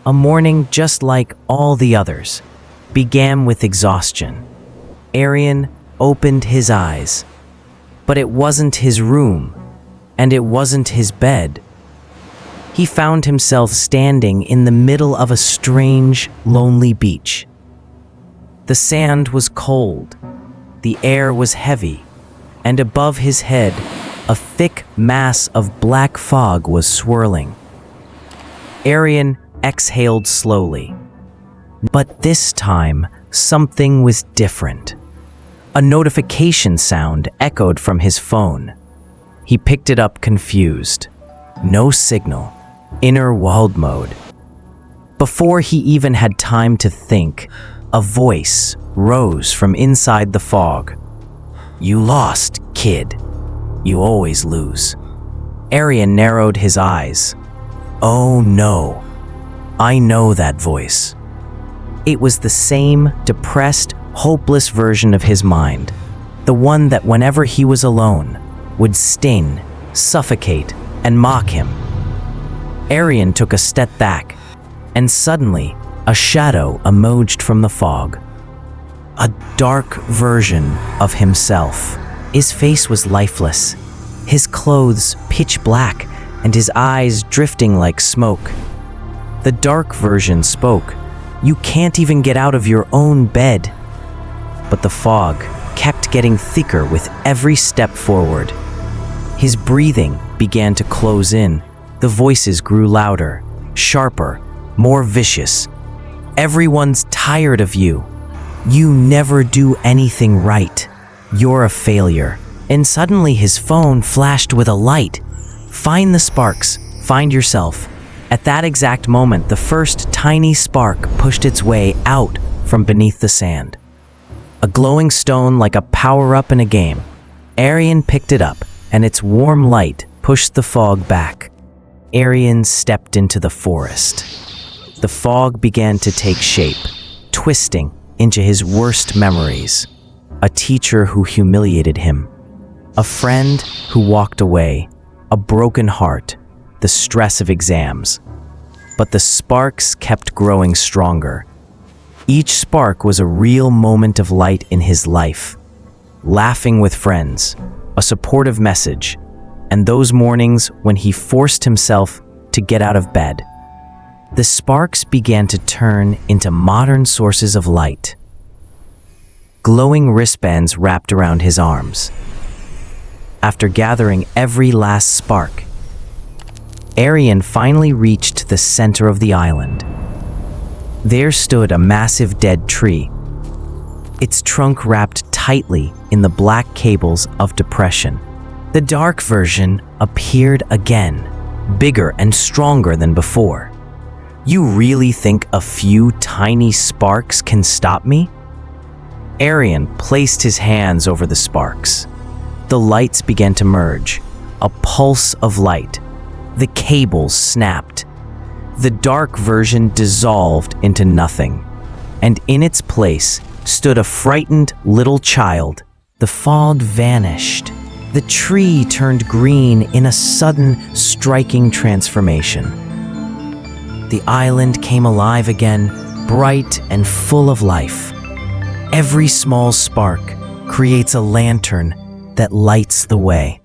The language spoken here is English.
A morning just like all the others began with exhaustion. Arian opened his eyes, but it wasn't his room, and it wasn't his bed. He found himself standing in the middle of a strange, lonely beach. The sand was cold, the air was heavy, and above his head, a thick mass of black fog was swirling. Arian exhaled slowly. But this time, something was different. A notification sound echoed from his phone. He picked it up confused. No signal. Inner world mode. Before he even had time to think, a voice rose from inside the fog. "You lost, kid. You always lose." Arian narrowed his eyes. Oh no, I know that voice. It was the same depressed, hopeless version of his mind, the one that whenever he was alone, would sting, suffocate, and mock him. Arian took a step back, and suddenly, a shadow emerged from the fog. A dark version of himself. His face was lifeless, his clothes pitch black, and his eyes drifting like smoke. The dark version spoke. "You can't even get out of your own bed." But the fog kept getting thicker with every step forward. His breathing began to close in. The voices grew louder, sharper, more vicious. "Everyone's tired of you. You never do anything right. You're a failure." And suddenly his phone flashed with a light. "Find the sparks. Find yourself." At that exact moment, the first tiny spark pushed its way out from beneath the sand. A glowing stone like a power-up in a game. Arian picked it up, and its warm light pushed the fog back. Arian stepped into the forest. The fog began to take shape, twisting into his worst memories. A teacher who humiliated him. A friend who walked away. A broken heart. The stress of exams. But the sparks kept growing stronger. Each spark was a real moment of light in his life. Laughing with friends, a supportive message, and those mornings when he forced himself to get out of bed. The sparks began to turn into modern sources of light. Glowing wristbands wrapped around his arms. After gathering every last spark, Arian finally reached the center of the island. There stood a massive dead tree, its trunk wrapped tightly in the black cables of depression. The dark version appeared again, bigger and stronger than before. "You really think a few tiny sparks can stop me?" Arian placed his hands over the sparks. The lights began to merge, a pulse of light. The cables snapped. The dark version dissolved into nothing, and in its place stood a frightened little child. The fog vanished. The tree turned green in a sudden, striking transformation. The island came alive again, bright and full of life. Every small spark creates a lantern that lights the way.